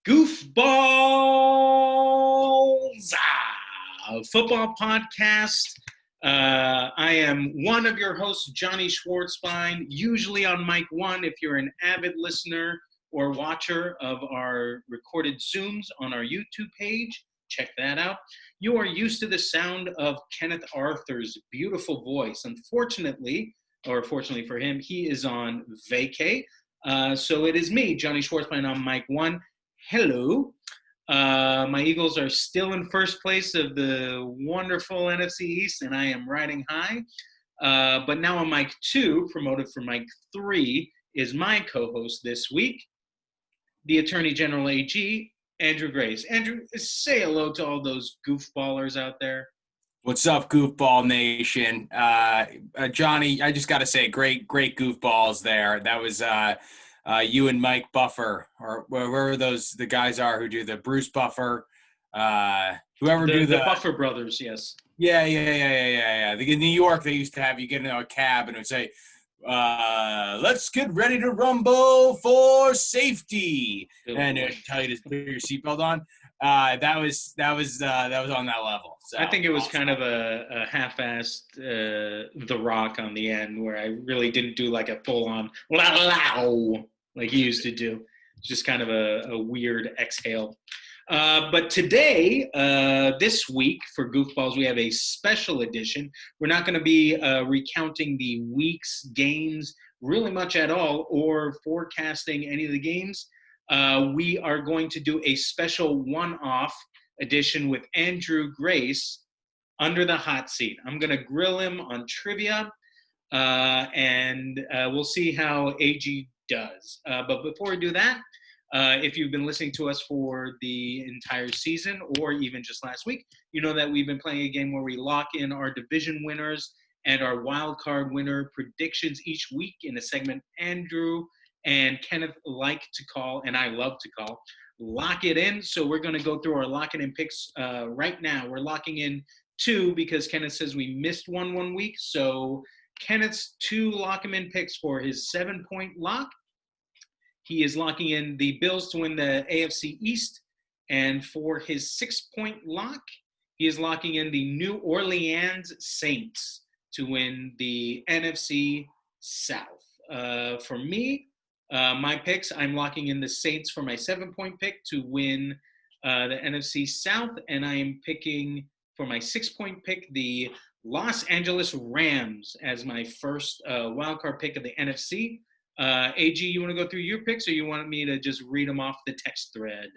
Goofballs, football podcast. I am one of your hosts, Jonny Schwartzbein, usually on mic one. If you're an avid listener or watcher of our recorded Zooms on our YouTube page, check that out. You are used to the sound of Kenneth Arthur's beautiful voice. Unfortunately, or fortunately for him, he is on vacay. So it is me, Jonny Schwartzbein, on mic one. Hello. My Eagles are still in first place of the wonderful NFC East, and I am riding high. But now on mic two, promoted for mic three, is my co-host this week, the Attorney General AG, Andrew Grace. Andrew, say hello to all those goofballers out there. What's up, Goofball Nation? Jonny, I just got to say, great goofballs there. That was you and Mike Buffer, or wherever the guys are who do the Bruce Buffer, whoever do the Buffer brothers, yes. Yeah. In New York, they used to have you get into a cab and it would say, let's get ready to rumble for safety, and it'd tell you to put your seatbelt on. That was on that level. So I think it was kind of a half-assed The Rock on the end, where I really didn't do like a full-on like he used to do. Just kind of a weird exhale. But today, this week for Goofballs, we have a special edition. We're not going to be recounting the week's games really much at all, or forecasting any of the games. We are going to do a special one-off edition with Andrew Grace under the hot seat. I'm going to grill him on trivia, and we'll see how AG does. But before we do that, if you've been listening to us for the entire season or even just last week, you know that we've been playing a game where we lock in our division winners and our wild card winner predictions each week in a segment Andrew and Kenneth like to call, and I love to call, Lock It In. So we're going to go through our Lock It In picks right now. We're locking in two because Kenneth says we missed one week. So Kenneth's two Lock 'em In picks for his 7-point lock. He is locking in the Bills to win the AFC East. And for his 6-point lock, he is locking in the New Orleans Saints to win the NFC South. For me, my picks, I'm locking in the Saints for my 7-point pick to win the NFC South. And I am picking for my 6-point pick the Los Angeles Rams as my first wildcard pick of the NFC. AG, you want to go through your picks, or you want me to just read them off the text thread?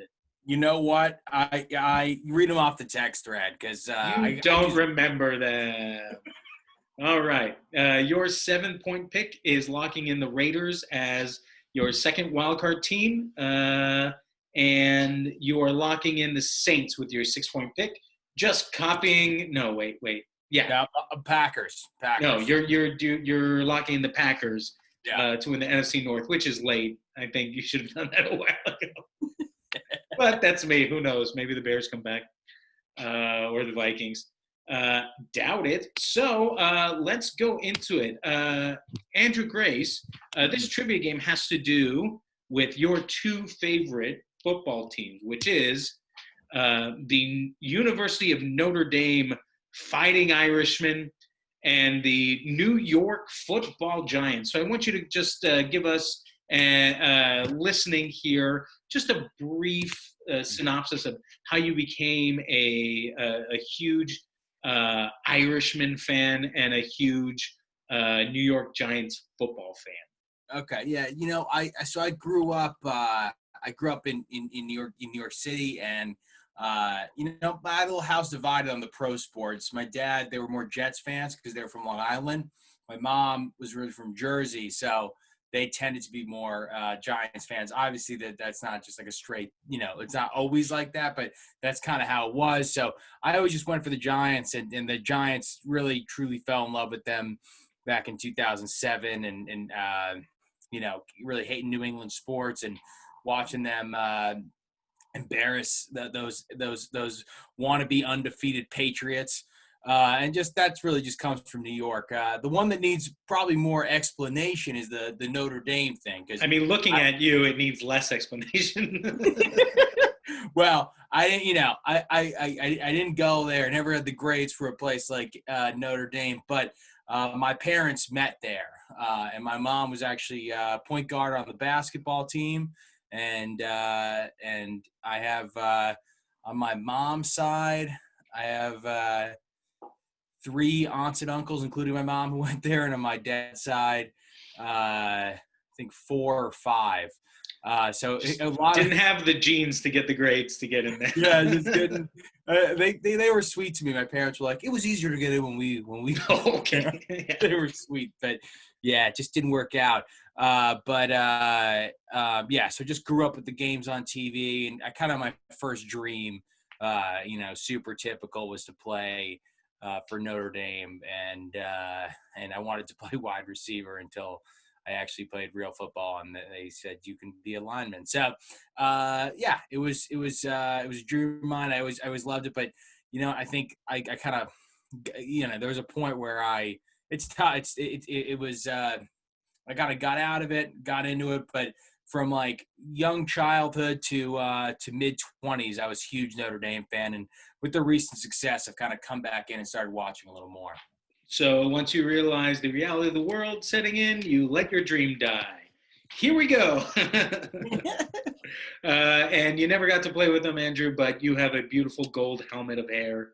You know what? I read them off the text thread because I don't remember them. All right. Your 7-point pick is locking in the Raiders as your second wildcard team, and you are locking in the Saints with your 6-point pick. Just copying. No, wait. Yeah, Packers. No, you're locking in the Packers. Yeah. To win the NFC North, which is late. I think you should have done that a while ago. But that's me. Who knows? Maybe the Bears come back or the Vikings. Doubt it. So let's go into it. Andrew Grace, this trivia game has to do with your two favorite football teams, which is the University of Notre Dame Fighting Irishmen and the New York Football Giants. So I want you to just give us, listening here, just a brief synopsis of how you became a huge Irishman fan and a huge New York Giants football fan. Okay, yeah, I grew up. I grew up in New York City, and my little house divided on the pro sports. My dad, they were more Jets fans because they were from Long Island. My mom was really from Jersey, so they tended to be more Giants fans. Obviously, that's not just like a straight, it's not always like that, but that's kind of how it was. So I always just went for the Giants, and the Giants really, truly fell in love with them back in 2007 and really hating New England sports and watching them embarrass those wannabe undefeated Patriots. And just that's really just comes from New York. The one that needs probably more explanation is the Notre Dame thing. I mean, looking at you, it needs less explanation. Well, I didn't, I didn't go there. I never had the grades for a place like Notre Dame, but my parents met there, and my mom was actually point guard on the basketball team, and I have on my mom's side, I have 3 aunts and uncles, including my mom, who went there, and on my dad's side, I think 4 or 5. So a lot didn't have the genes to get the grades to get in there. Yeah, just didn't. They were sweet to me. My parents were like, it was easier to get in when we. Okay. Yeah. They were sweet, but yeah, it just didn't work out. Yeah, so just grew up with the games on TV, and I kind of my first dream, super typical, was to play for Notre Dame, and I wanted to play wide receiver until I actually played real football, and they said you can be a lineman. So, it was a dream of mine. I always loved it, but I think I kind of, there was a point where it's tough. It was I kind of got out of it, got into it, but from like young childhood to mid 20s, I was a huge Notre Dame fan, and with the recent success, I've kind of come back in and started watching a little more. So once you realize the reality of the world setting in, you let your dream die. Here we go. And you never got to play with them, Andrew, but you have a beautiful gold helmet of hair.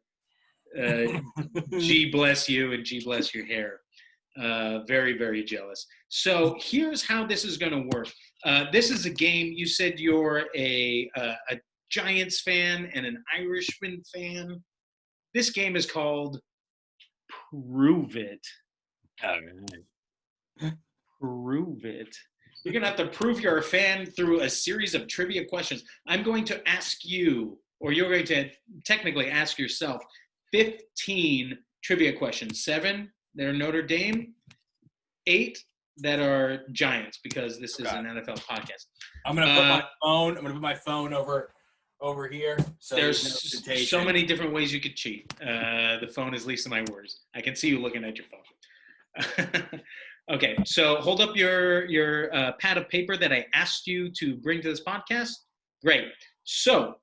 G bless you and G bless your hair. Very, very jealous. So here's how this is going to work. This is a game. You said you're a Giants fan and an Irishman fan. This game is called Prove It. Oh, Prove it. You're going to have to prove you're a fan through a series of trivia questions. I'm going to ask you, or you're going to technically ask yourself, 15 trivia questions. 7 that are Notre Dame, 8 that are Giants, because this is an NFL podcast. I'm going to put my phone over here. So there's so many different ways you could cheat. The phone is least of my worries. I can see you looking at your phone. Okay, so hold up your pad of paper that I asked you to bring to this podcast. Great. So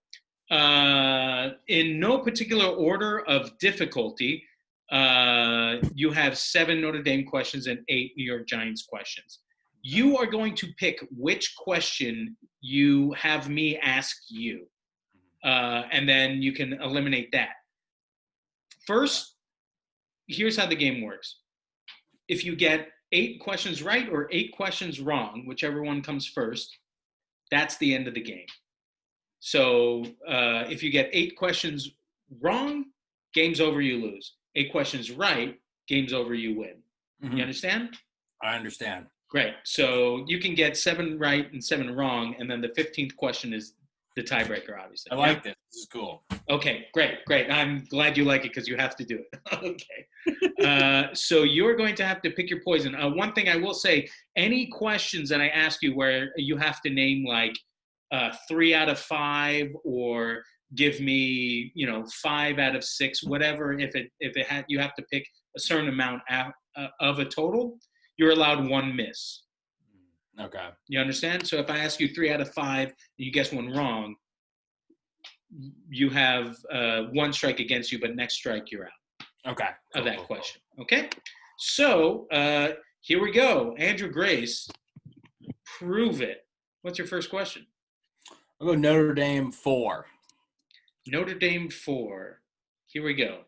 in no particular order of difficulty, you have 7 Notre Dame questions and 8 New York Giants questions. You are going to pick which question you have me ask you. And then you can eliminate that. First, here's how the game works. If you get 8 questions right or 8 questions wrong, whichever one comes first, that's the end of the game. So if you get 8 questions wrong, game's over, you lose. 8 questions right, game's over, you win. Mm-hmm. You understand? I understand. Great. So you can get 7 right and 7 wrong, and then the 15th question is the tiebreaker, obviously. I like this. This is cool. Okay, great. I'm glad you like it because you have to do it. Okay. So you're going to have to pick your poison. One thing I will say, any questions that I ask you where you have to name like 3 out of 5 or give me, 5 out of 6, whatever, you have to pick a certain amount of a total, you're allowed 1 miss. Okay. You understand? So if I ask you 3 out of 5 and you guess one wrong, you have 1 strike against you, but next strike you're out. Okay. Of that question. Okay? So here we go. Andrew Grace, prove it. What's your first question? I'll go Notre Dame 4. Notre Dame 4. Here we go.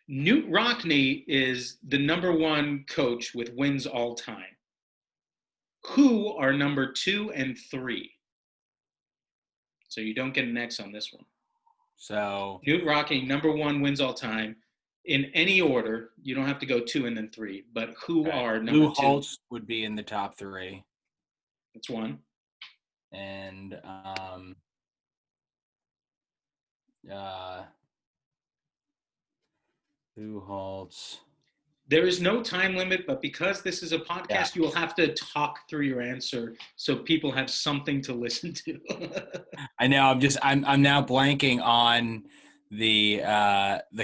Newt Rockne is the number 1 coach with wins all time. Who are number 2 and 3? So you don't get an X on this one. So Newt Rockne, number 1 wins all time. In any order, you don't have to go 2 and then 3. But who are number 2? Lou Holtz would be in the top 3. That's 1. And Lou Holtz. There is no time limit, but because this is a podcast, you will have to talk through your answer so people have something to listen to. I know. I'm now blanking on the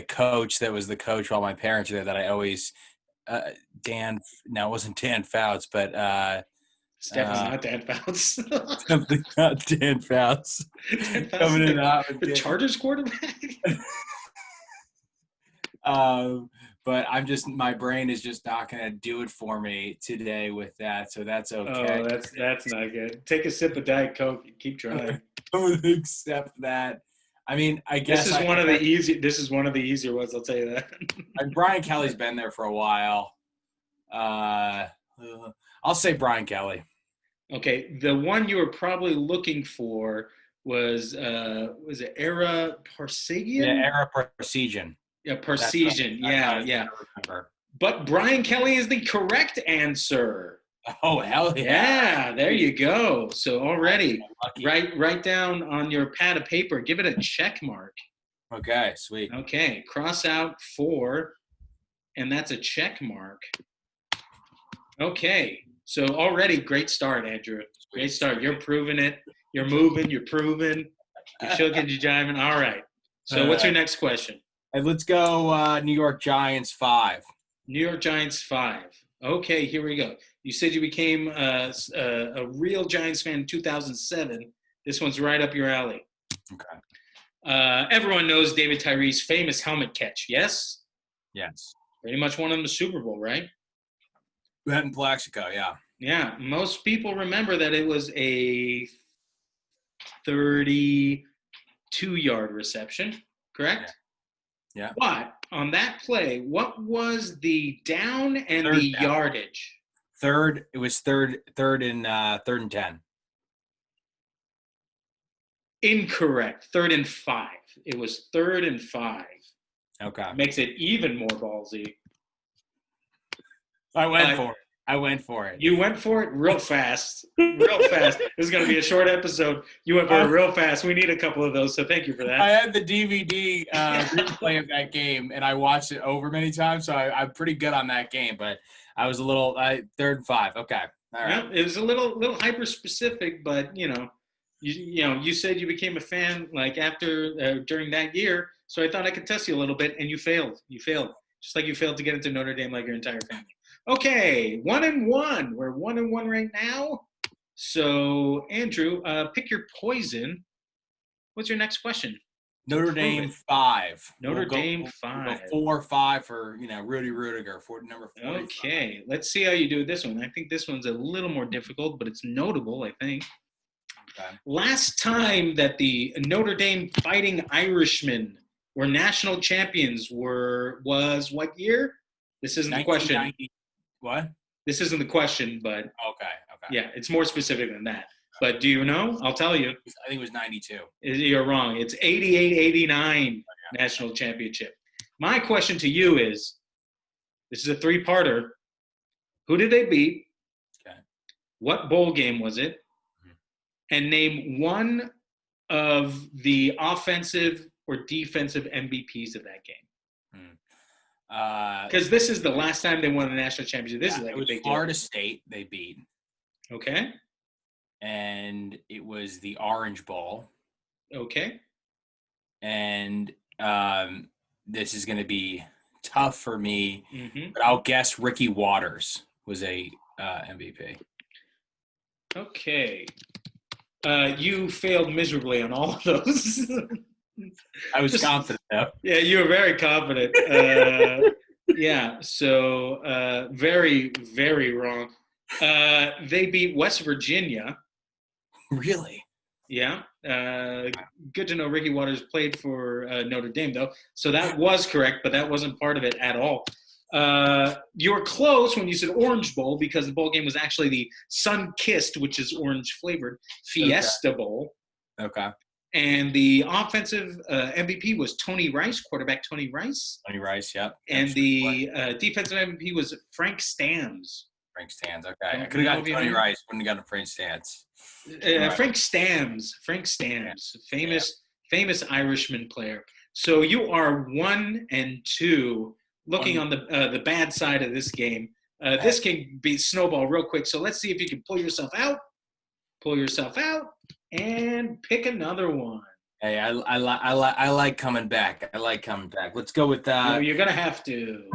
coach that was the coach while my parents were there that I always Dan. No, it wasn't Dan Fouts, but It's definitely not Dan Fouts. something about Dan Fouts Dan Fouts coming is in out. the Chargers quarterback. But my brain is just not going to do it for me today with that, so that's okay. Oh, that's not good. Take a sip of Diet Coke and keep trying. I would accept that. I mean, I guess This is one of the easier ones. I'll tell you that. Brian Kelly's been there for a while. I'll say Brian Kelly. Okay, the one you were probably looking for was it Era Parsegian? Yeah, Era Parsegian. Yeah, Parsegian. Yeah. But Brian Kelly is the correct answer. Oh, hell yeah. Yeah, there you go. So already, write down on your pad of paper, give it a check mark. Okay, sweet. Okay, cross out 4, and that's a check mark. Okay, so already great start, Andrew. Great start. You're proving it. You're moving. You're proving. You're shucking, you're jiving. All right. So what's your next question? Let's go New York Giants 5. New York Giants 5. Okay, here we go. You said you became a real Giants fan in 2007. This one's right up your alley. Okay. Everyone knows David Tyree's famous helmet catch, yes? Yes. Pretty much won him the Super Bowl, right? That in Plaxico, yeah. Yeah, most people remember that it was a 32-yard reception, correct? Yeah. But on that play, what was the down and the yardage? It was third and 10. Incorrect. 3rd and 5. It was 3rd and 5. Okay. Makes it even more ballsy. I went for it. You went for it real fast. Real fast. This is going to be a short episode. You went for it real fast. We need a couple of those, so thank you for that. I had the DVD replay of that game, and I watched it over many times, so I'm pretty good on that game. But I was a little 3rd and 5. Okay. All right. Well, it was a little hyper-specific, but, you said you became a fan like after during that year, so I thought I could test you a little bit, and you failed. You failed. Just like you failed to get into Notre Dame like your entire family. Okay, 1-1. We're 1-1 right now. So, Andrew, pick your poison. What's your next question? Notre Dame 5. Notre Dame 5. We'll go 4-5 for Rudy Rudiger for number 4. Okay, let's see how you do with this one. I think this one's a little more difficult, but it's notable, I think. Okay. Last time that the Notre Dame Fighting Irishmen were national champions was what year? This isn't the question. What? This isn't the question, but okay. Yeah, it's more specific than that. But do you know? I'll tell you. I think it was 92. You're wrong. It's 88-89 national championship. My question to you is, this is a 3-parter. Who did they beat? Okay. What bowl game was it? Mm-hmm. And name one of the offensive or defensive MVPs of that game. Because this is the last time they won the national championship. This is like it was a big Florida deal. State they beat. Okay. And it was the Orange Bowl. Okay. And this is going to be tough for me, but I'll guess Ricky Waters was a MVP. Okay. You failed miserably on all of those. I was confident, though. Yeah, you were very confident. Yeah, so very, very wrong. They beat West Virginia. Really? Yeah. Good to know Ricky Waters played for Notre Dame, though. So that was correct, but that wasn't part of it at all. You were close when you said Orange Bowl because the bowl game was actually the Sun-Kissed, which is orange-flavored, Fiesta Bowl. Okay. And the offensive MVP was Tony Rice, quarterback Tony Rice. Tony Rice, yep. And the defensive MVP was Frank Stamms. Frank Stamms, okay. I could have gotten Tony Rice, wouldn't have gotten Frank Stamms. Frank Stamms, famous Irishman player. So you are 1-2. Looking on the bad side of this game, this can be snowball real quick. So let's see if you can pull yourself out, and pick another one. Hey, I like coming back. I like coming back. Let's go with You're gonna have to.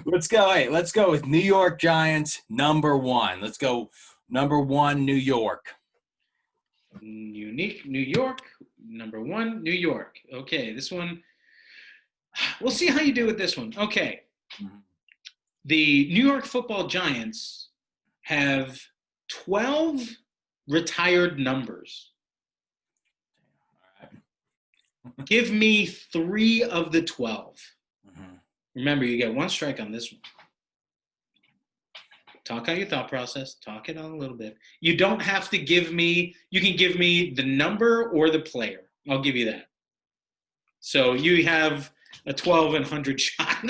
let's go. Hey, let's go with New York Giants #1. Let's go #1 New York. Unique New York, #1 New York. Okay, this one. We'll see how you do with this one. Okay. The New York Football Giants have 12 retired numbers. Give me 3 of the 12. Remember, you get 1 strike on this one. Talk out your thought process. Talk it on a little bit. You don't have to give me, you can give me the number or the player. I'll give you that. So you have a 12 and 100 shot.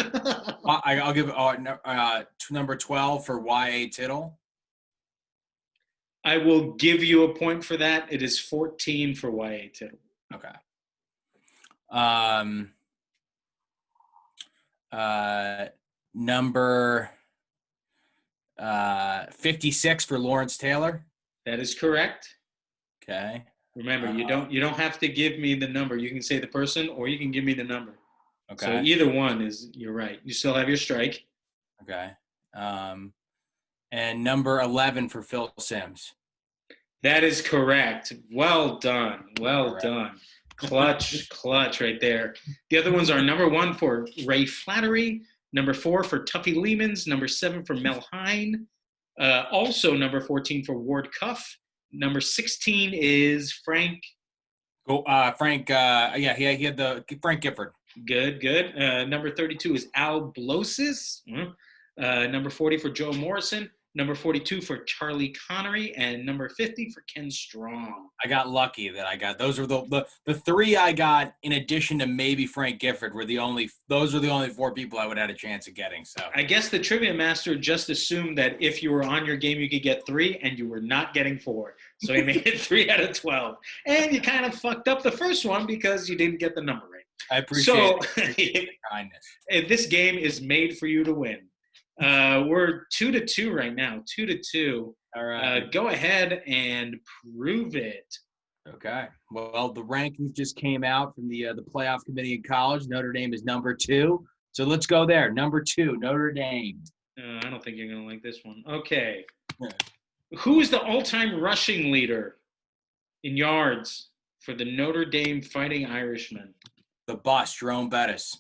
I'll give number 12 for Y.A. Tittle. I will give you a point for that. It is 14 for Y.A. Tittle. Okay. Number 56 for Lawrence Taylor. That is correct. Okay. Remember, you don't have to give me the number. You can say the person or you can give me the number. Okay. So either one is, you're right. You still have your strike. Okay. And number 11 for Phil Simms. That is correct. Well done. Well done. Clutch right there. The other ones are #1 for Ray Flattery, #4 for Tuffy Lehmans, #7 for Mel Hine, also #14 for Ward Cuff. #16 is Frank. Frank. Yeah, he had the Frank Gifford. Good. #32 is Al Blosis. #40 for Joe Morrison. #42 for Charlie Connery, and #50 for Ken Strong. I got lucky that I got those. Were the 3 I got in addition to maybe Frank Gifford were the only 4 people I would have had a chance of getting. So I guess the trivia master just assumed that if you were on your game, you could get 3, and you were not getting 4. So he made it 3 out of 12, and you kind of fucked up the first one because you didn't get the number right. I appreciate the kindness. This game is made for you to win. We're 2-2 right now. 2-2. All right. Go ahead and prove it. Okay. Well, the rankings just came out from the playoff committee in college. Notre Dame is #2. So let's go there. #2, Notre Dame. I don't think you're going to like this one. Okay. Yeah. Who is the all-time rushing leader in yards for the Notre Dame Fighting Irishmen? The bus, Jerome Bettis.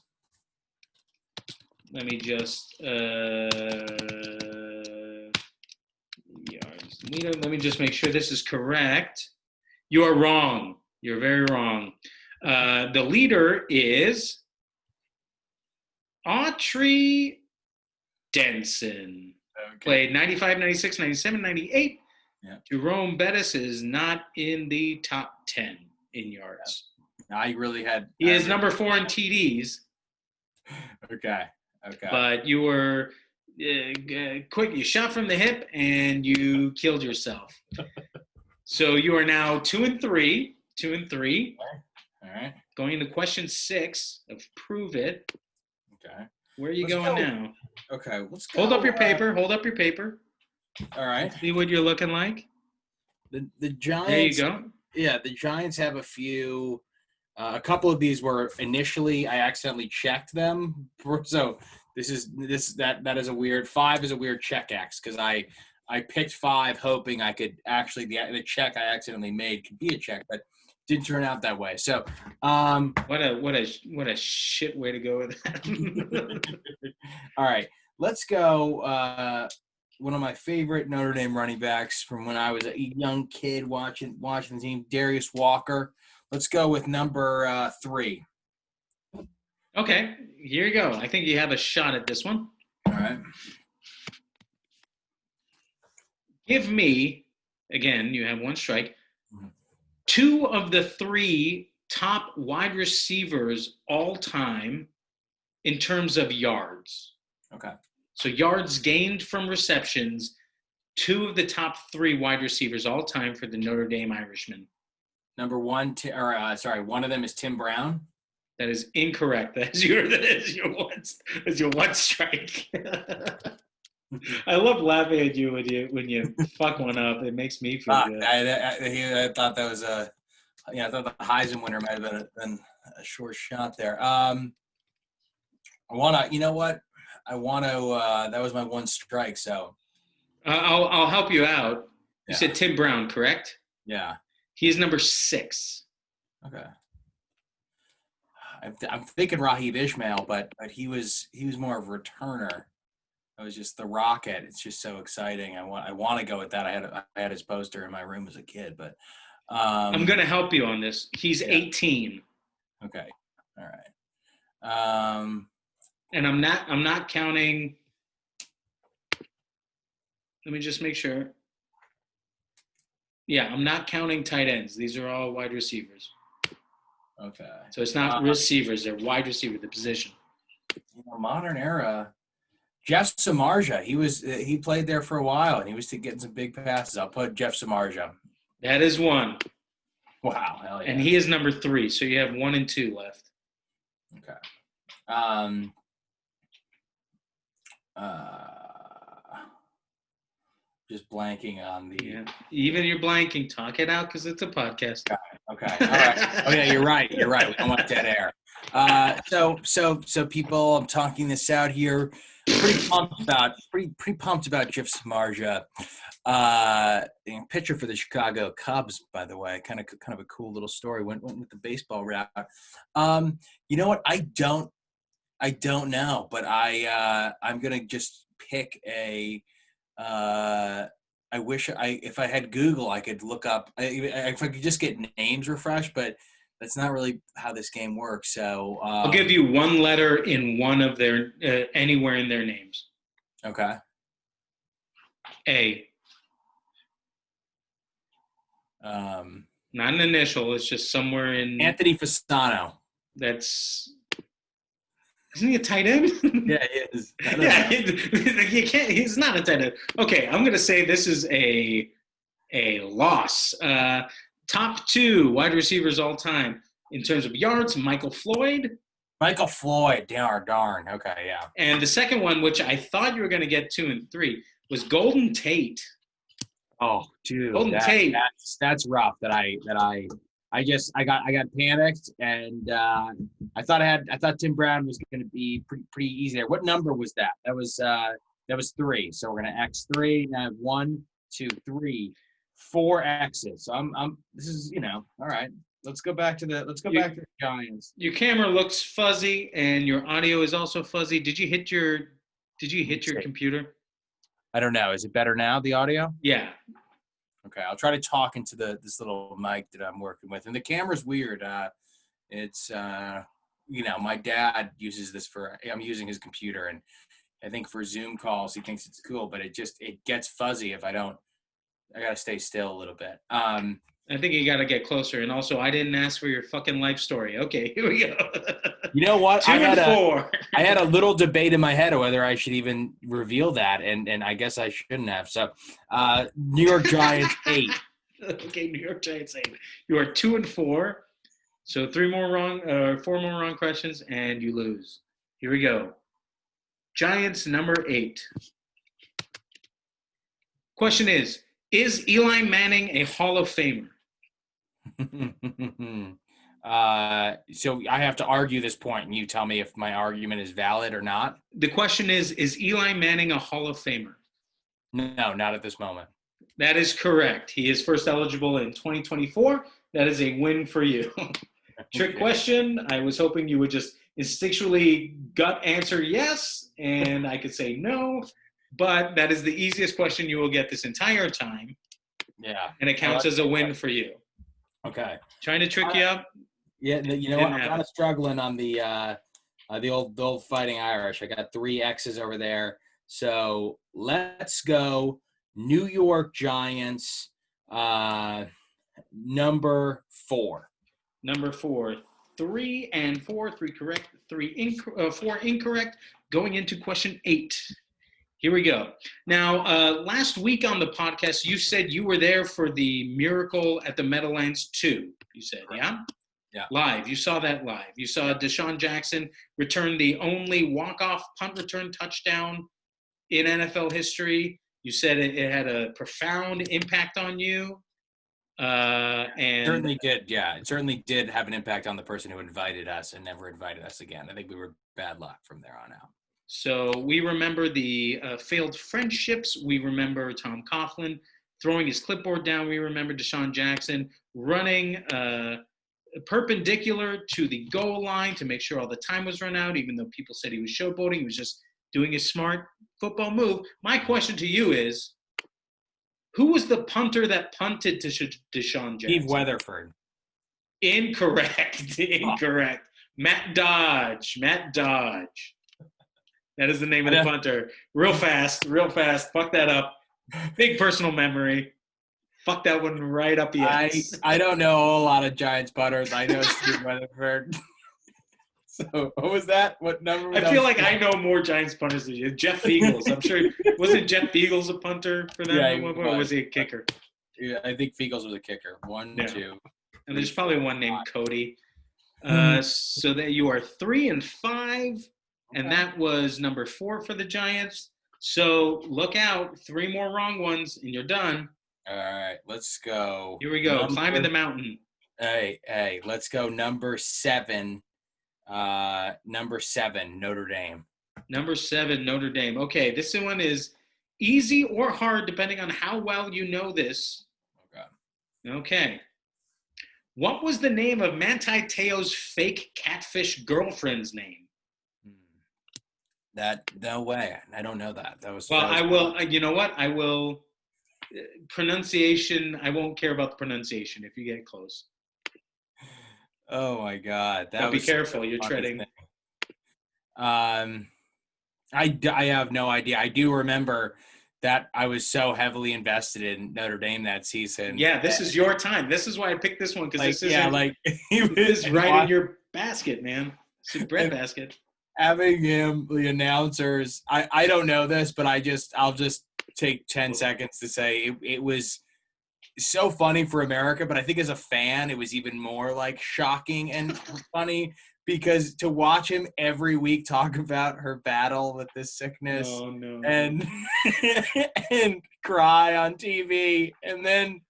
Let me just let me just make sure this is correct. You are wrong. You're very wrong. The leader is Autry Denson. Okay. Played 95, 96, 97, 98. Yeah. Jerome Bettis is not in the top 10 in yards. Yeah. I really had. He is #4 in TDs. Okay. But you were quick. You shot from the hip and you killed yourself. So you are now 2-3. 2-3. All right. Going into question 6 of Prove It. Okay. Where are you going now? Okay. Let's go. Hold up your paper. Hold up your paper. All right. Let's see what you're looking like. The Giants. There you go. Yeah, the Giants have a few. A couple of these were initially I accidentally checked them, so that is a weird 5 is a weird check X because I picked 5 hoping I could actually the check I accidentally made could be a check, but didn't turn out that way. So what a shit way to go with that. All right, let's go. One of my favorite Notre Dame running backs from when I was a young kid watching the team, Darius Walker. Let's go with number 3. Okay, here you go. I think you have a shot at this one. All right. Give me, again, you have 1 strike, 2 of the 3 top wide receivers all time in terms of yards. Okay. So yards gained from receptions, 2 of the top 3 wide receivers all time for the Notre Dame Irishmen. Number 1, one of them is Tim Brown. That is incorrect. That is your one strike. I love laughing at you when you fuck one up. It makes me feel good. I thought that was Yeah, I thought the Heisman winner might have been a short shot there. I want to, you know what? I want to, that was my one strike. So, I'll help you out. You yeah. said Tim Brown, correct? Yeah. He is number 6. Okay. I'm thinking Raheem Ishmael, but he was more of a returner. It was just the rocket. It's just so exciting. I want to go with that. I had his poster in my room as a kid, but I'm going to help you on this. He's 18. Okay. All right. And I'm not counting. Let me just make sure. Yeah, I'm not counting tight ends. These are all wide receivers. Okay. So it's not receivers, they're wide receiver, the position. Modern era. Jeff Samardzija, he played there for a while, and he was getting some big passes. I'll put Jeff Samardzija. That is one. Wow, hell yeah. And he is number 3, so you have 1 and 2 left. Okay. Just blanking on the. Yeah. Even you're blanking, talk it out because it's a podcast. Okay. All right. Oh yeah, you're right. We don't want dead air. So people, I'm talking this out here. Pretty pumped about Jeff Samardzija. Pitcher for the Chicago Cubs, by the way. Kind of a cool little story. Went with the baseball route. You know what? I don't know, but I'm gonna just pick a. I wish if I had Google, I could look up if I could just get names refreshed, but that's not really how this game works. So I'll give you one letter in one of their anywhere in their names. Okay. A. Not an initial. It's just somewhere in. Anthony Fasano. Isn't he a tight end? Yeah, he is. Yeah, you can't. He's not a tight end. Okay, I'm gonna say this is a loss. Top 2 wide receivers all time in terms of yards: Michael Floyd. Darn. Okay, yeah. And the second one, which I thought you were gonna get 2 and 3, was Golden Tate. Oh, dude, Tate. That's rough. I got panicked, and I thought Tim Brown was going to be pretty easy there. What number was that? That was 3. So we're going to X 3. Now I have 1, 2, 3, 4 X's. So this is all right. Let's go back to the Giants. Your camera looks fuzzy, and your audio is also fuzzy. Did you hit your computer? I don't know. Is it better now, the audio? Yeah. Okay, I'll try to talk into this little mic that I'm working with. And the camera's weird. It's my dad uses this I'm using his computer, and I think for Zoom calls he thinks it's cool, but it gets fuzzy if I don't. I gotta stay still a little bit. I think you gotta get closer. And also, I didn't ask for your fucking life story. Okay, here we go. You know what? 2 and 4. I had a little debate in my head of whether I should even reveal that, and I guess I shouldn't have. So, New York Giants 8. Okay, New York Giants 8. You are 2 and 4. So 4 more wrong questions, and you lose. Here we go. Giants number 8. Question is Eli Manning a Hall of Famer? So I have to argue this point, and you tell me if my argument is valid or not. The question is Eli Manning a Hall of Famer? No, not at this moment. That is correct. He is first eligible in 2024. That is a win for you. Trick question. I was hoping you would just instinctually gut answer yes, and I could say no. But that is the easiest question you will get this entire time. Yeah. And it counts as a win for you. Okay. Trying to trick you up? Yeah, you know what? I'm kind of struggling on the old Fighting Irish. I got 3 X's over there. So let's go New York Giants number 4. Number 4. 3 and 4. 3 correct. 4 incorrect. Going into question 8. Here we go. Now, last week on the podcast, you said you were there for the Miracle at the Meadowlands 2. You said, yeah? Yeah. Live. You saw that live. You saw Deshaun Jackson return the only walk-off punt return touchdown in NFL history. You said it had a profound impact on you. And Certainly did. Yeah, it certainly did have an impact on the person who invited us and never invited us again. I think we were bad luck from there on out. so we remember the failed friendships. We remember Tom Coughlin throwing his clipboard down. We remember Deshaun Jackson running perpendicular to the goal line to make sure all the time was run out, even though people said he was showboating. He was just doing a smart football move. My question to you is, who was the punter that punted to Deshaun Jackson? Steve Weatherford. Incorrect. Incorrect. Matt Dodge. Matt Dodge. That is the name of the punter. Real fast. Fuck that up. Big personal memory. Fuck that one right up the ass. I don't know a lot of Giants punters. I know Steve Weatherford. So what was that? What number was I feel like I know more Giants punters than you. Jeff Fiegels. I'm sure. Wasn't Jeff Fiegels a punter for them? Yeah, or was he a kicker? Yeah, I think Fiegels was a kicker. One, two. And there's probably one named Cody. So that you are 3-5, and that was number 4 for the Giants. So look out, 3 more wrong ones, and you're done. All right, let's go. Here we go. Climbing the mountain. Hey, let's go. Number 7. Number 7, Notre Dame. Number 7, Notre Dame. Okay, this one is easy or hard, depending on how well you know this. Okay. What was the name of Manti Te'o's fake catfish girlfriend's name? No way. I don't know that. I will. You know what? I will. Pronunciation. I won't care about the pronunciation if you get close. Oh my God! But be careful. You're treading. I have no idea. I do remember that I was so heavily invested in Notre Dame that season. Yeah, this is your time. This is why I picked this one, because this is he was right in your basket, man. It's a bread basket. Having him, the announcers, I don't know this, but I'll just take 10 seconds to say it was so funny for America, but I think as a fan, it was even more like shocking and funny, because to watch him every week talk about her battle with this sickness and cry on TV. And then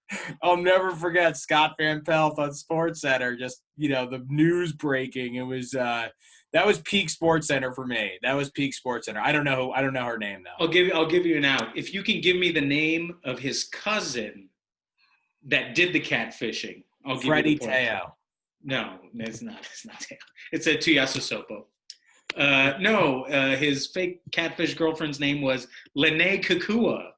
I'll never forget Scott Van Pelt on SportsCenter, just, the news breaking. It was, that was peak SportsCenter for me. That was peak SportsCenter. I don't know her name though. I'll give you an out. If you can give me the name of his cousin that did the catfishing, I'll give Freddie you the point. Teo. No, it's not Teo. It's a Tuiasosopo. His fake catfish girlfriend's name was Lene Kukua.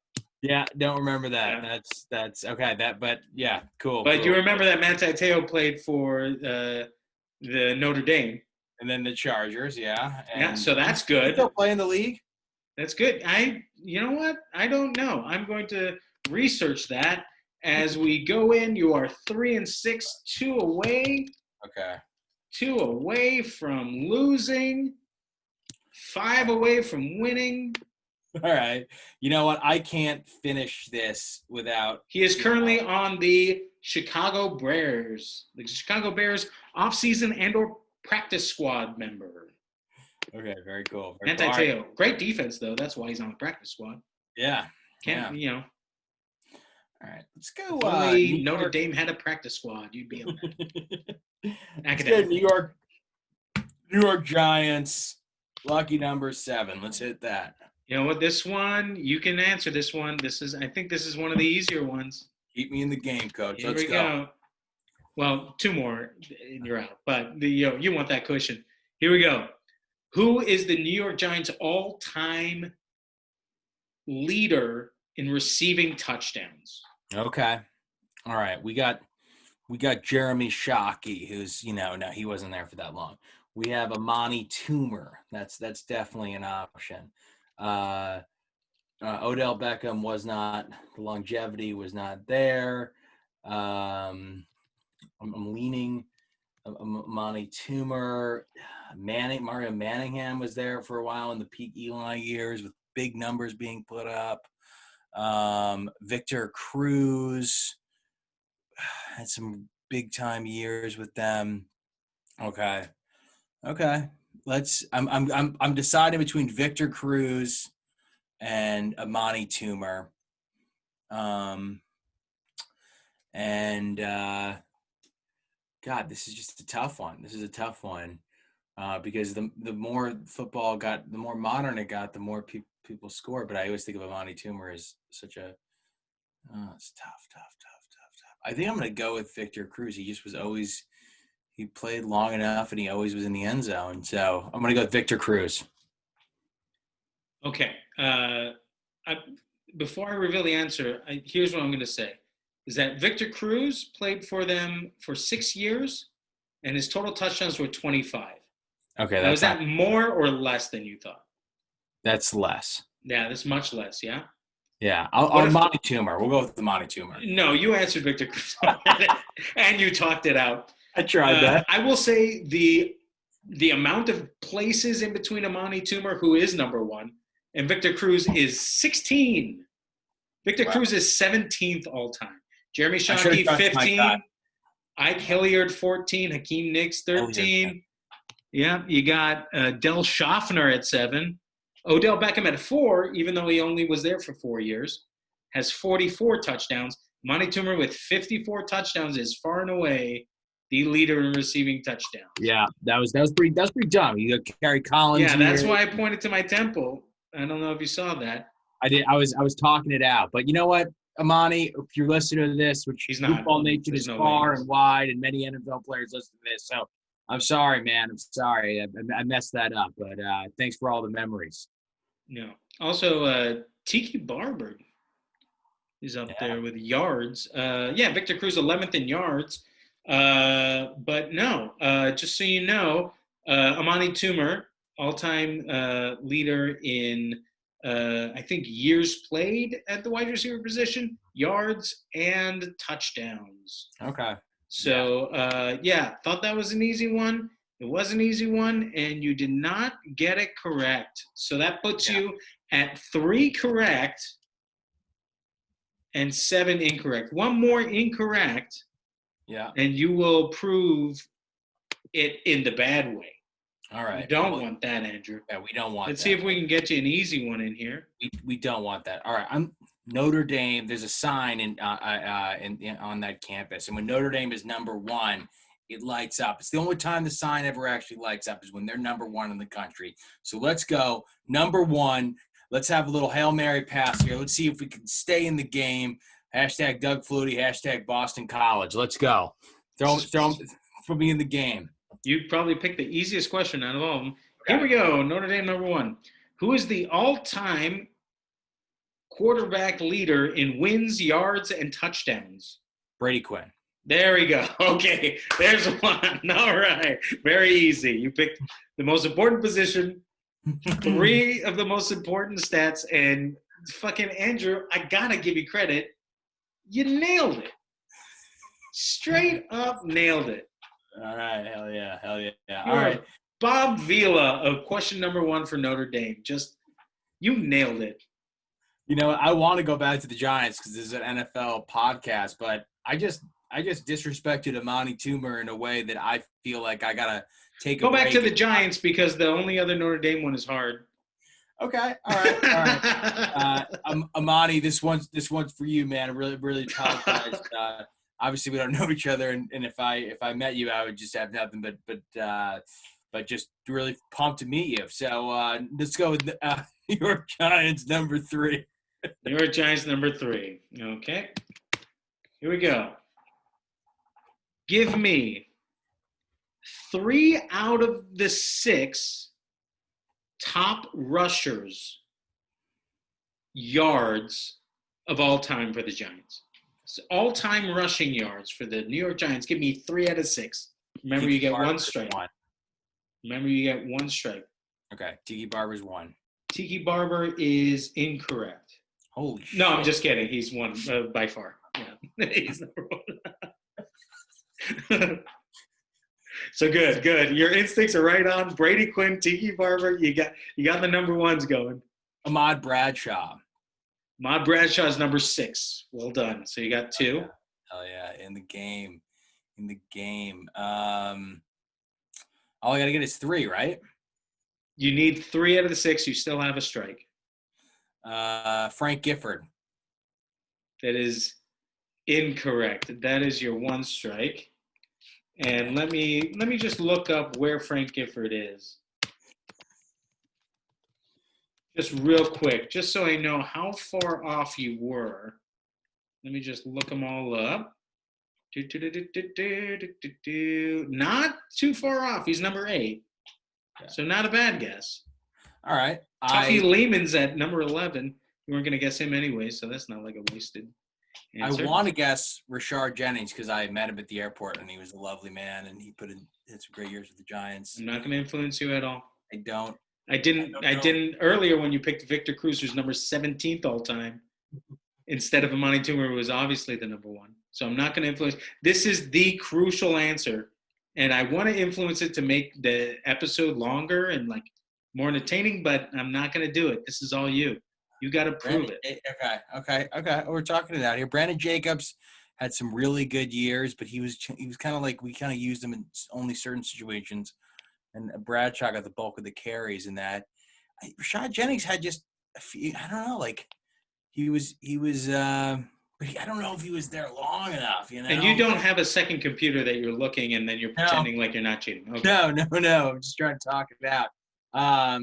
Yeah, don't remember that. Yeah. That's okay. But yeah, cool. But you remember that Manti Teo played for the Notre Dame. And then the Chargers, yeah. Yeah, so that's good. Still play in the league? That's good. You know what? I don't know. I'm going to research that as we go in. You are 3-6, 2 away. Okay. 2 away from losing, 5 away from winning. All right. You know what? I can't finish this without. He is currently on the Chicago Bears. The Chicago Bears offseason and/or practice squad member. Okay, very cool. Manti Teo. Great defense, though. That's why he's on the practice squad. Yeah. All right, let's go. If Notre Dame had a practice squad, you'd be on that. Let's go New York Giants. Lucky number 7. Let's hit that. You know what? This one, you can answer this one. I think this is one of the easier ones. Keep me in the game, coach. Let's go. Well, 2 more and you're out. But you want that cushion. Here we go. Who is the New York Giants all-time leader in receiving touchdowns? Okay. All right. We got Jeremy Shockey, who's, no, he wasn't there for that long. We have Amani Toomer. That's definitely an option. Odell Beckham was not, the longevity was not there. I'm leaning Amani Toomer. Mario Manningham was there for a while in the peak Eli years with big numbers being put up. Victor Cruz had some big time years with them. Okay. I'm deciding between Victor Cruz and Amani Toomer. And God, this is just a tough one. This is a tough one because the more football got, the more modern it got, the more people score. But I always think of Amani Toomer as such a it's tough. I think I'm going to go with Victor Cruz. He just was always he played long enough, and he always was in the end zone. So I'm going to go with Victor Cruz. Okay. Before I reveal the answer, here's what I'm going to say: is that Victor Cruz played for them for 6 years, and his total touchdowns were 25. Okay, Now, is that more or less than you thought? That's less. Yeah, that's much less. Yeah. Yeah, Amani Toomer. We'll go with the Amani Toomer. No, you answered Victor Cruz, and you talked it out. I tried that. I will say the amount of places in between Amani Toomer, who is number one, and Victor Cruz is 16. Victor Cruz is 17th all time. Jeremy Shockey, 15. Ike Hilliard, 14. Hakeem Nicks, 13. Yeah, you got Del Schaffner at 7. Odell Beckham at 4, even though he only was there for 4 years, has 44 touchdowns. Amani Toomer with 54 touchdowns is far and away the leader in receiving touchdowns. Yeah, that was pretty dumb. You got Kerry Collins. Yeah, that's why I pointed to my temple. I don't know if you saw that. I did. I was talking it out, but you know what, Amani, if you're listening to this, which he's not, Goofball Nation is far and wide, and many NFL players listen to this, so I'm sorry, man. I'm sorry. I messed that up, but thanks for all the memories. No. Also, Tiki Barber is up there with yards. Victor Cruz 11th in yards. But no, just so you know, Amani Toomer, all-time leader in, I think, years played at the wide receiver position, yards, and touchdowns. Okay. So, thought that was an easy one. It was an easy one, and you did not get it correct. So that puts you at 3 correct and 7 incorrect. One more incorrect. Yeah. And you will prove it in the bad way. All right. We don't want that, Andrew. Yeah, we don't want Let's that. see if we can get you an easy one in here. We don't want that. All right. I'm Notre Dame. There's a sign on that campus. And when Notre Dame is number 1, it lights up. It's the only time the sign ever actually lights up is when they're number 1 in the country. So let's go. Number 1. Let's have a little Hail Mary pass here. Let's see if we can stay in the game. Hashtag Doug Flutie, hashtag Boston College. Let's go. Throw me in the game. You probably picked the easiest question out of all of them. Okay. Here we go. Notre Dame number 1. Who is the all-time quarterback leader in wins, yards, and touchdowns? Brady Quinn. There we go. Okay, there's one. All right. Very easy. You picked the most important position, 3 of the most important stats, and fucking Andrew, I gotta give you credit. You nailed it. Straight up nailed it. All right. Hell yeah. All right. Bob Vila of question number 1 for Notre Dame. Just, you nailed it. You know, I want to go back to the Giants because this is an NFL podcast, but I just disrespected Amani Toomer in a way that I feel like I gotta go back to the Giants because the only other Notre Dame one is hard. Okay, all right. Amani, this one's for you, man. I really apologize. Obviously, we don't know each other, and if I met you, I would just have nothing but just really pumped to meet you. So let's go with New York Giants number 3. New York Giants number 3. Okay, here we go. Give me 3 out of the 6 top rushers yards of all time for the Giants. So all-time rushing yards for the New York Giants. Give me 3 out of 6. Remember, you get 1 strike. Remember, you get 1 strike. Okay, Tiki Barber's 1. Tiki Barber is incorrect. Holy shit. No, I'm just kidding. He's 1 by far. Yeah, he's number 1. So good. Your instincts are right on. Brady Quinn, Tiki Barber. You got the number 1s going. Ahmad Bradshaw. Ahmad Bradshaw is number 6. Well done. So you got 2. Hell yeah, in the game. All I gotta get is 3, right? You need 3 out of the 6. You still have a strike. Frank Gifford. That is Incorrect. That is your one strike. And let me just look up where Frank Gifford is. Just real quick, just so I know how far off you were. Let me just look them all up. Not too far off. He's number 8. So not a bad guess. All right. Tuffy Lehman's at number 11. You weren't going to guess him anyway, so that's not like a wasted answer. I want to guess Rashard Jennings because I met him at the airport and he was a lovely man and he had some great years with the Giants. I'm not going to influence you at all. I don't. I didn't earlier when you picked Victor Cruz, who's number 17th all time, instead of Amani Toomer, who was obviously the number 1. So I'm not going to influence. This is the crucial answer, and I want to influence it to make the episode longer and like more entertaining, but I'm not going to do it. This is all you. You got to prove it. Okay. We're talking it out here. Brandon Jacobs had some really good years, but he was kind of like we kind of used him in only certain situations. And Bradshaw got the bulk of the carries in that. Rashad Jennings had just a few, I don't know, like he was, but I don't know if he was there long enough, you know. And you don't have a second computer that you're looking and then you're pretending like you're not cheating. Okay. No. I'm just trying to talk it out. I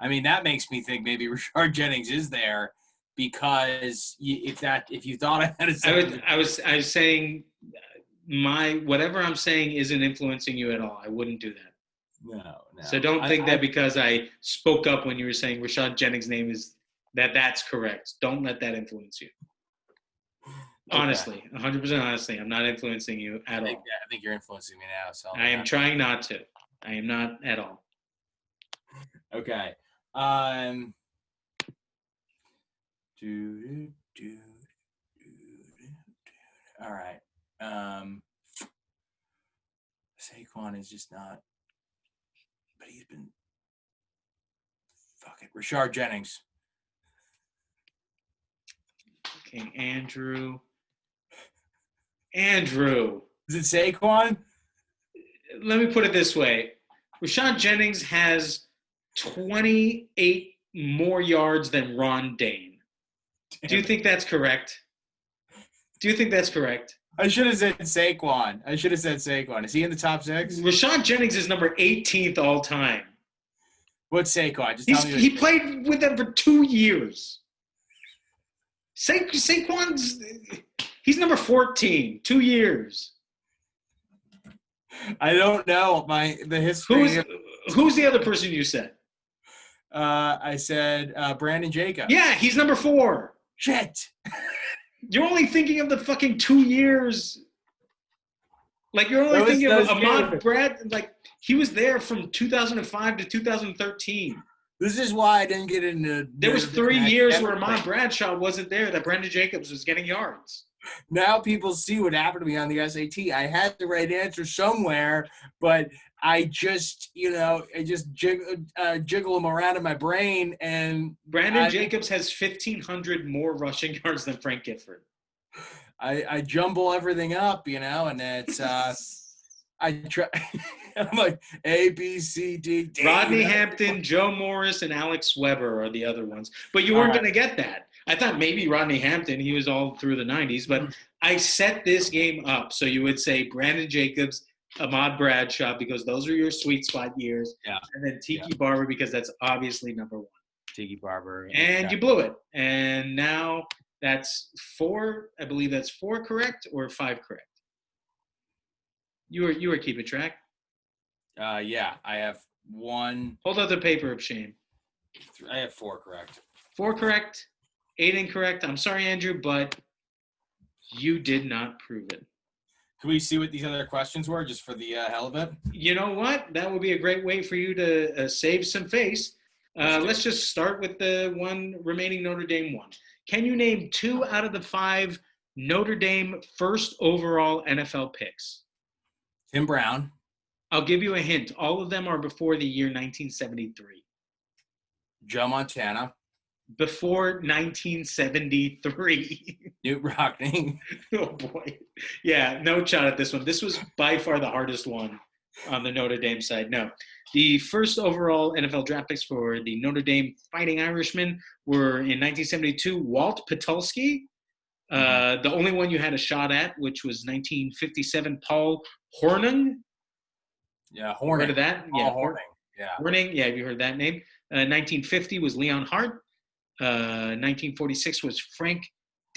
mean, that makes me think maybe Rashard Jennings is there because if you thought I had a second, I was saying whatever I'm saying isn't influencing you at all. I wouldn't do that. No. So don't think that because I spoke up when you were saying Rashad Jennings' name is that's correct. Don't let that influence you. Okay. Honestly, 100% honestly, I'm not influencing you at all. I think you're influencing me now. So I am trying not to. I am not at all. Okay. All right. Saquon is just not, but he's been. Fuck it, Rashard Jennings. Okay, Andrew. Is it Saquon? Let me put it this way. Rashad Jennings has 28 more yards than Ron Dane. Do you think that's correct? I should have said Saquon. Is he in the top 6? Rashad Jennings is number 18th all time. What's Saquon? Just tell me. He played with them for 2 years. Saquon's he's number 14, 2 years. I don't know the history. Who's the other person you said? I said Brandon Jacobs. Yeah, he's number 4. Shit. You're only thinking of the fucking 2 years. Like you're only thinking of Ahmad Brad. Like he was there from 2005 to 2013. This is why I didn't get into. There was 3 years where Ahmad Bradshaw wasn't there. That Brandon Jacobs was getting yards. Now people see what happened to me on the SAT. I had the right answer somewhere, but I just, jiggle them around in my brain. And Brandon Jacobs has 1,500 more rushing yards than Frank Gifford. I jumble everything up, and it's I try. I'm like A, B, C, D. Rodney Hampton, Joe Morris, and Alex Weber are the other ones. But you weren't going to get that. I thought maybe Rodney Hampton. He was all through the 90s. But I set this game up so you would say Brandon Jacobs, Ahmad Bradshaw, because those are your sweet spot years. Yeah. And then Tiki Barber, because that's obviously number 1. Tiki Barber. And you blew it. And now that's 4. I believe that's 4 correct or 5 correct. You were keeping track. Yeah, I have 1. Hold up the paper of shame. I have 4 correct. 4 correct, 8 incorrect. I'm sorry, Andrew, but you did not prove it. Can we see what these other questions were, just for the hell of it? You know what? That would be a great way for you to save some face. Let's just start with the one remaining Notre Dame one. Can you name 2 out of the 5 Notre Dame first overall NFL picks? Tim Brown. I'll give you a hint. All of them are before the year 1973. Joe Montana. Before 1973. Newt Rockne. Oh, boy. Yeah, no shot at this one. This was by far the hardest one on the Notre Dame side. No. The first overall NFL draft picks for the Notre Dame Fighting Irishmen were in 1972, Walt Patulski, The only one you had a shot at, which was 1957, Paul Hornung. Yeah, Heard Horning. of that? Paul Yeah, Horning. Yeah. Horning. Yeah, have you heard that name? 1950 was Leon Hart. 1946 was Frank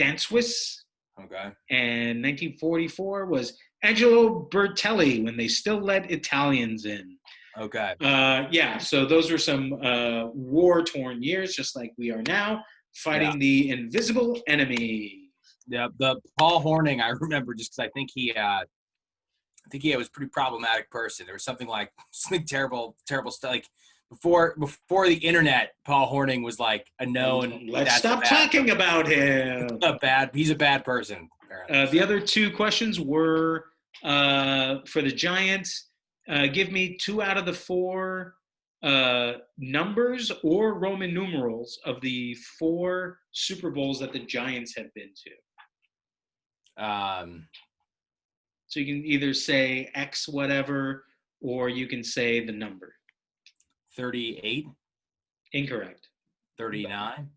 Danswis. Okay. And 1944 was Angelo Bertelli when they still let Italians in. Okay. Yeah, so those were some war-torn years, just like we are now, fighting the invisible enemy. Yeah, the Paul Horning, I remember just because I think he was a pretty problematic person. There was something terrible stuff. Like before the internet, Paul Horning was like a known. Let's stop talking about him. He's a bad person. The other two questions were for the Giants. Give me 2 out of the 4 numbers or Roman numerals of the 4 Super Bowls that the Giants have been to. So you can either say X whatever, or you can say the number. 38. Incorrect. 39.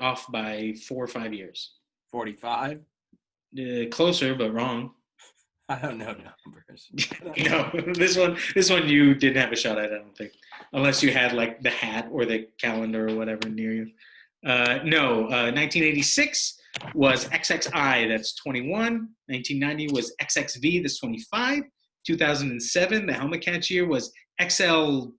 Off by 4 or 5 years. 45. Closer, but wrong. I don't know numbers. No, this one you didn't have a shot at, I don't think, unless you had like the hat or the calendar or whatever near you. No, 1986 was XXI, that's 21. 1990 was XXV, that's 25. 2007, the helmet catch year was XL2,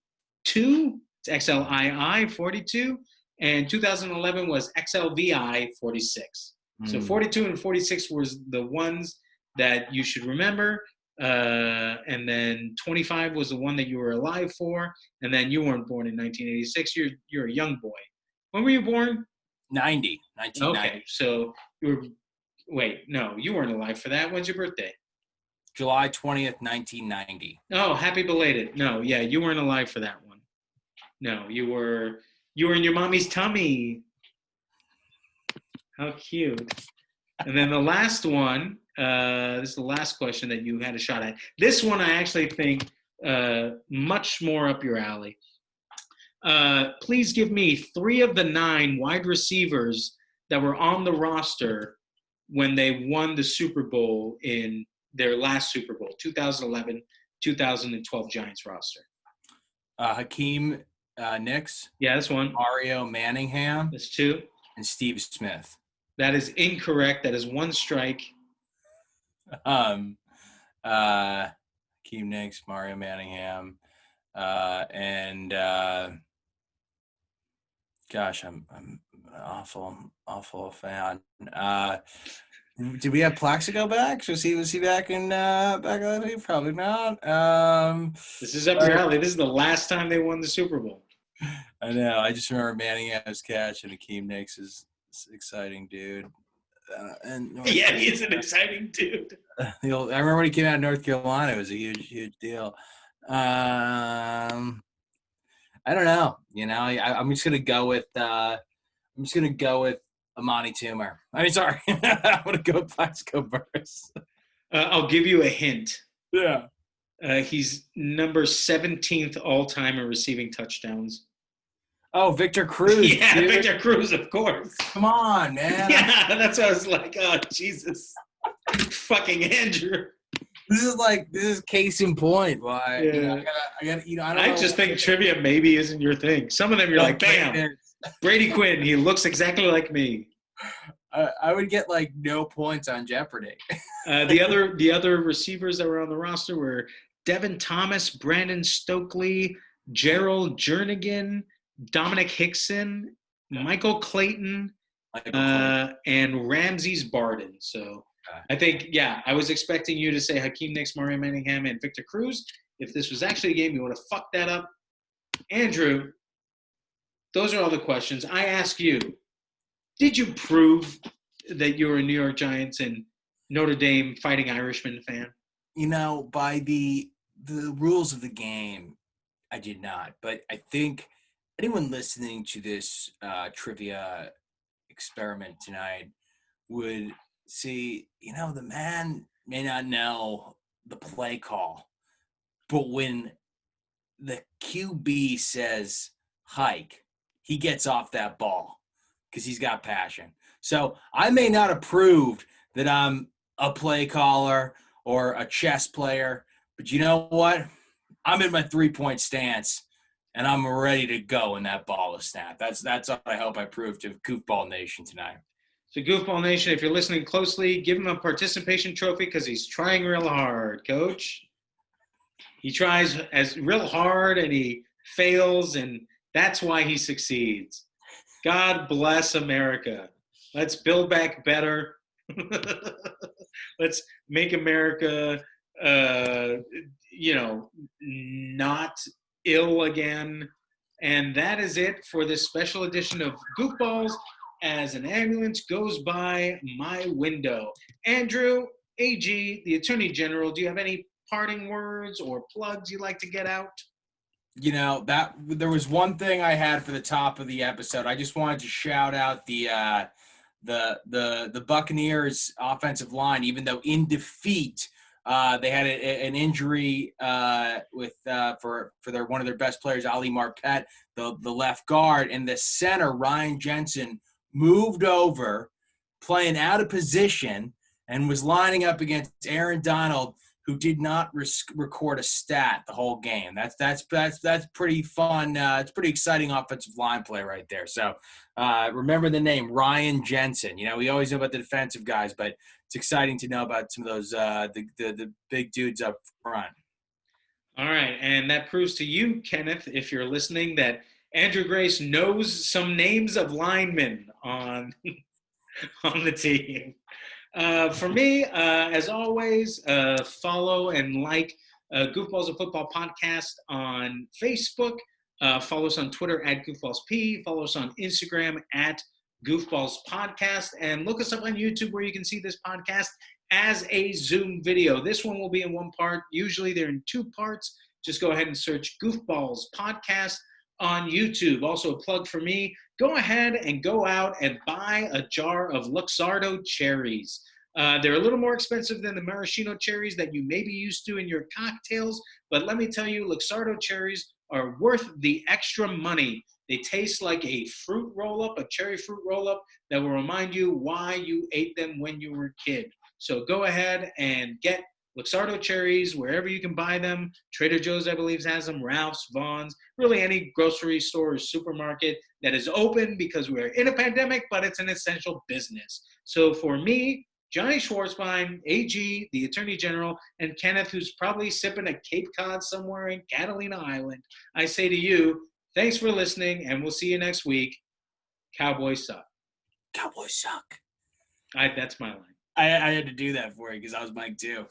it's XLII, 42. And 2011 was XLVI, 46. So 42 and 46 was the ones that you should remember. And then 25 was the one that you were alive for. And then you weren't born in 1986. You're a young boy. When were you born? 1990. Okay, so you weren't alive for that. When's your birthday? July 20th, 1990. Oh, happy belated. No, yeah, you weren't alive for that one. No, you were in your mommy's tummy. How cute. And then the last one, this is the last question that you had a shot at. This one I actually think much more up your alley. Please give me 3 of the 9 wide receivers that were on the roster when they won the Super Bowl in their last Super Bowl, 2011, 2012 Giants roster. Hakeem Nicks. Yeah, that's one. Mario Manningham. That's 2. And Steve Smith. That is incorrect. That is 1 strike. Hakeem Nicks, Mario Manningham, and gosh, I'm an awful fan. Did we have Plaxico back? Was he back in last week? Probably not. This is up your alley. This is the last time they won the Super Bowl. I know. I just remember Manningham's catch, and Hakeem Nicks is exciting dude. Yeah, he's an exciting dude. I remember when he came out of North Carolina, it was a huge deal. I don't know. I'm just gonna go with Amani Toomer. I'm sorry. I'm gonna go with Plaxico Burress. I'll give you a hint. Yeah. He's number 17th all time in receiving touchdowns. Oh, Victor Cruz. Yeah, dude. Victor Cruz, of course. Come on, man. Yeah, that's what I was like. Oh, Jesus. Fucking Andrew. This is case in point. Why? Yeah. I don't know. I just think trivia maybe isn't your thing. Some of them you're like, bam, Brady Quinn, he looks exactly like me. I would get no points on Jeopardy. The other receivers that were on the roster were Devin Thomas, Brandon Stokely, Gerald Jernigan, Dominic Hickson, Michael Clayton, and Ramses Barden. So I think, I was expecting you to say Hakeem Nicks, Mario Manningham, and Victor Cruz. If this was actually a game, you would have fucked that up. Andrew, those are all the questions. I ask you, did you prove that you're a New York Giants and Notre Dame Fighting Irishman fan? By the rules of the game, I did not. But I think anyone listening to this trivia experiment tonight would see, the man may not know the play call, but when the QB says hike, he gets off that ball because he's got passion. So I may not have proved that I'm a play caller or a chess player, but you know what? I'm in my 3-point stance, and I'm ready to go when that ball is snapped. That's what I hope I prove to Goofball Nation tonight. So Goofball Nation, if you're listening closely, give him a participation trophy because he's trying real hard, Coach. He tries as real hard and he fails, and that's why he succeeds. God bless America. Let's build back better. Let's make America, not ill again. And that is it for this special edition of Goofballs as an ambulance goes by my window. Andrew, AG, the Attorney General, do you have any parting words or plugs you'd like to get out? That there was one thing I had for the top of the episode. I just wanted to shout out the Buccaneers offensive line, even though in defeat they had an injury for one of their best players, Ali Marpet, the left guard, and the center Ryan Jensen moved over, playing out of position, and was lining up against Aaron Donald, who did not record a stat the whole game. That's pretty fun. It's pretty exciting offensive line play right there. So remember the name Ryan Jensen. We always know about the defensive guys, but it's exciting to know about some of those the big dudes up front. All right, and that proves to you, Kenneth, if you're listening, that Andrew Grace knows some names of linemen on on the team. For me, as always, follow and like Goofballs of Football podcast on Facebook. Follow us on Twitter at GoofballsP. Follow us on Instagram at Goofballs Podcast. And look us up on YouTube where you can see this podcast as a Zoom video. This one will be in one part. Usually they're in 2 parts. Just go ahead and search Goofballs Podcast on YouTube. Also a plug for me. Go ahead and go out and buy a jar of Luxardo cherries. They're a little more expensive than the maraschino cherries that you may be used to in your cocktails, but let me tell you, Luxardo cherries are worth the extra money. They taste like a fruit roll-up, a cherry fruit roll-up that will remind you why you ate them when you were a kid. So go ahead and get Luxardo cherries wherever you can buy them. Trader Joe's, I believe, has them. Ralph's, Vaughn's, really any grocery store or supermarket that is open because we're in a pandemic, but it's an essential business. So for me, Jonny Schwartzbein, AG, the Attorney General, and Kenneth, who's probably sipping a Cape Cod somewhere in Catalina Island, I say to you, thanks for listening, and we'll see you next week. Cowboys suck. Cowboys suck. That's my line. I had to do that for you because I was Mike too.